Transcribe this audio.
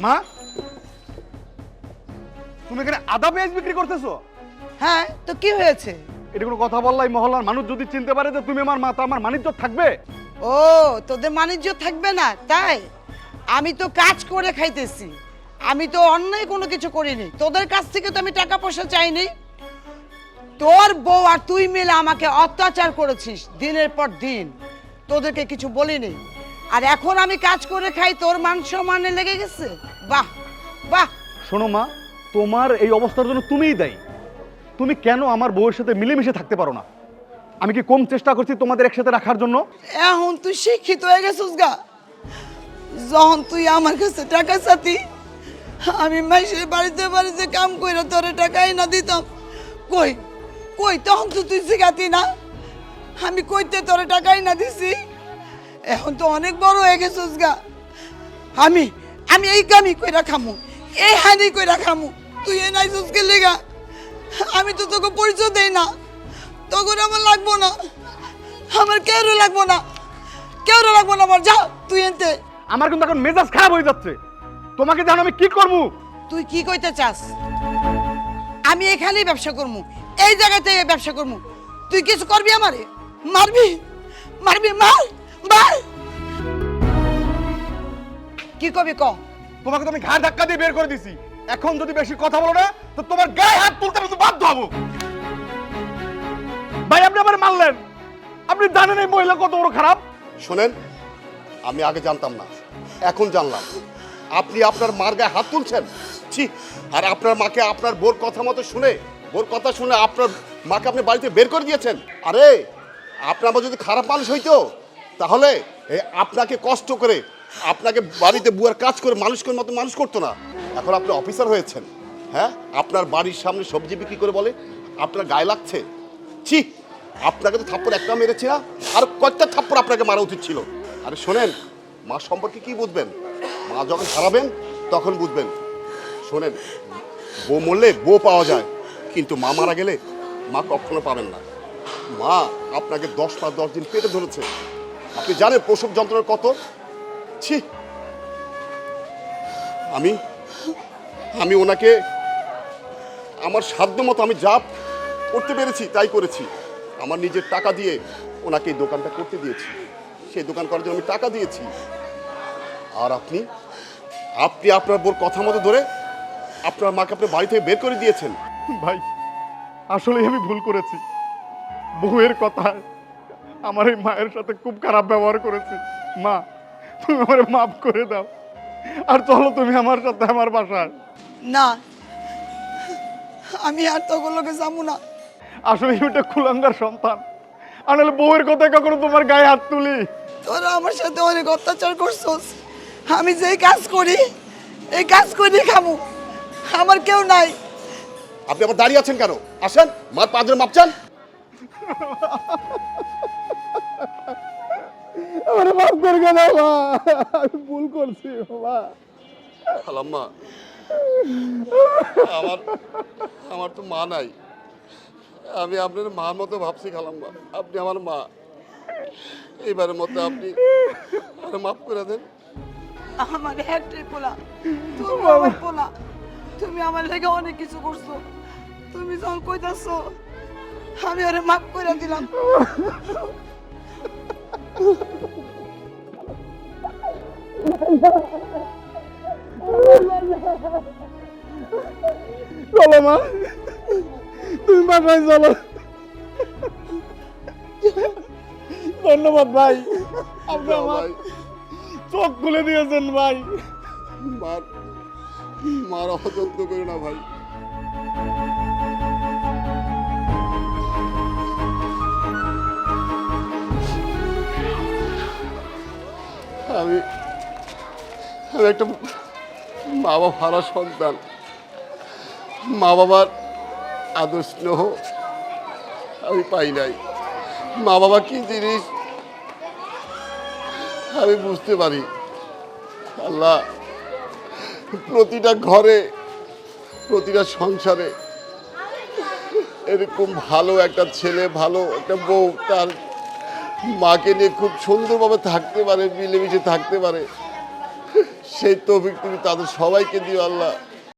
মা, তুমি এখানে আদা পেঁয়াজ বিক্রি করতেছো? হ্যাঁ, তো কি হয়েছে? এটা কোনো কথা বললাই? মহল্লার মানুষ যদি চিনতে পারে যে তুমি আমার মা, তো আমার মানিজ্য থাকবে? ও, তোদের বাণিজ্য থাকবে না তাই? আমি তো কাজ করে খাইতেছি, আমি তো অন্যায় কোনো কিছু করিনি, তোদের কাছ থেকে তো আমি টাকা পয়সা চাইনি। তোর বউ আর তুই মিলে আমাকে অত্যাচার করেছিস দিনের পর দিন, তোদেরকে কিছু বলিনি, আর এখন আমি কাজ করে খাই, তোর মান সম্মানে লেগে গেছে। বাহ বাহ। শোনো মা, তোমার এই অবস্থার জন্য তুমিই দায়ী। তুমি কেন আমার বউয়ের সাথে মিলেমিশে থাকতে পারো না? আমি কি কম চেষ্টা করছি তোমাদের একসাথে রাখার জন্য? এখন তুই শিক্ষিত হয়ে গেছিস গা। যখন তুই আমার কাছে টাকা চাতি, আমি মাইসের বাড়িতে বাড়িতে কাম কইরা তোরে টাকাই না দিতাম, কই কই তখন তো তুই শিখাতি না, আমি কইতে তোরে টাকাই না দিছি। এখন তো অনেক বড় হয়ে গেছিস গা। আমি আমি এই কামই কইরা খামু, এই হানি কইরা খামু, তুই এ নাইছিস কে লেগা? আমি তো তোকে পরিচয় দেই না, তখন আমার লাগবো না, আমার কেউরও লাগবো না, কেউরও লাগবো না আমার। যা তুই এনতে। আমার কিন্তু এখন মেজাজ খারাপ হয়ে যাচ্ছে। তোমাকে জানো আমি কি করবো? তুই কি কইতে চাস? আমি এখানেই ব্যবসা করবো, এই জায়গাতে ব্যবসা করবো, তুই কিছু করবি আমারে? মারবি? মারবি? মার মার। কি করবি ক? তোমাকে তো আমি ঘাড় ধাক্কা দিয়ে বের করে দিছি। এখন যদি বেশি কথা বলো না, তো তোমার গায়ে হাত তুলতে আমি তো বাধ্য হবো। ভাই, আপনি আমার মারলেন। আপনি জানেন এই মহিলা কত বড় খারাপ? শোনেন, আমি আগে জানতাম না, এখন জানলাম আপনি আপনার মার গায়ে হাত তুলছেন। ছি! আর আপনার মাকে আপনার বোর কথা মতো শুনে, বোর কথা শুনে আপনার মাকে আপনি বাড়িতে বের করে দিয়েছেন। আরে আপনার মা যদি খারাপ মানুষ হইতো, তাহলে আপনাকে কষ্ট করে, আপনাকে বাড়িতে বুয়ার কাজ করে মানুষের মতো মানুষ করতো না। এখন আপনি অফিসার হয়েছেন, হ্যাঁ? আপনার বাড়ির সামনে সবজি বিক্রি করে বলে আপনার গায়ে লাগছে। ছি! আপনাকে তো থাপ্পড় একটা মেরেছি না, আর কয়েকটা থাপ্পড় আপনাকে মারা উচিত ছিল। আরে শোনেন, মা সম্পর্কে কি বুঝবেন? মা যখন হারাবেন তখন বুঝবেন। শোনেন, বউ মরলে বউ পাওয়া যায়, কিন্তু মা মারা গেলে মা কখনো পাবেন না। মা আপনাকে 10 মাস 10 দিন পেটে ধরেছে, আপনি জানেন প্রসব যন্ত্রণার কত? ছি! আমি ওনাকে আমার সাধ্য মতো আমি যা করতে পেরেছি তাই করেছি। আমার নিজের টাকা দিয়ে ওনাকে এই দোকানটা করতে দিয়েছি, সেই দোকান করার জন্য আমি টাকা দিয়েছি। আর আপনি আপনার বোর কথা মতো ধরে আপনার মাকে আপনার বাড়ি থেকে বের করে দিয়েছেন। ভাই, আসলেই আমি ভুল করেছি। বউয়ের কথায় আমার এই মায়ের সাথে খুব খারাপ ব্যবহার করেছি। মা, তুমি আমার মাফ করে দাও, আর চলো তুমি আমার সাথে আমার বাসায়। না, আমি আর তোগুলোকে যাবো না। আসলে ওটা কুলাঙ্গার সন্তান, আর নাহলে বউয়ের কথায় কখনো তোমার গায়ে হাত তুলি? তোরা আমার সাথে অনেক অত্যাচার করছস, আমি যেই কাজ করি এই কাজ করে খামু, আমার কেউ নাই। আপনি আবার দাঁড়িয়ে আছেন কেন? আসেন, মার পা ধরে মাপ চান। আমার মাফ করে গেল, আমি ভুল করছি বাবা। খালাম্মা, আমার তো মা নাই, আমি আপনার মার মতো ভাবছি। খালাম্মা, আপনি আমার মা, এইবারের মতো আপনি আমাকে মাফ করে দেন। আমার একটাই পোলা, তুমি আমার পোলা, তুমি আমার লেগে অনেক কিছু করছো, তুমি যখন কইতাছো আমি ওরে মাফ করে দিলাম। চলো মা, তুমি বাসায় চলো। ধন্যবাদ ভাই, আপনি যাও আমার ভাই, চোখ খুলে দিয়েছেন ভাই। মার অযত্ন করো না ভাই। আমি একটা মা বাবা হারা সন্তান। মা বাবার আদর স্নেহ আমি পাই নাই। মা বাবা কি জিনিস আমি বুঝতে পারি। আল্লাহ প্রতিটা ঘরে, প্রতিটা সংসারে এরকম ভালো একটা ছেলে, ভালো একটা বউ তার মাকে নিয়ে খুব সুন্দরভাবে থাকতে পারে, মিলেমিশে থাকতে পারে, সেই তৌফিক তুমি তাদের সবাইকে দিও আল্লাহ।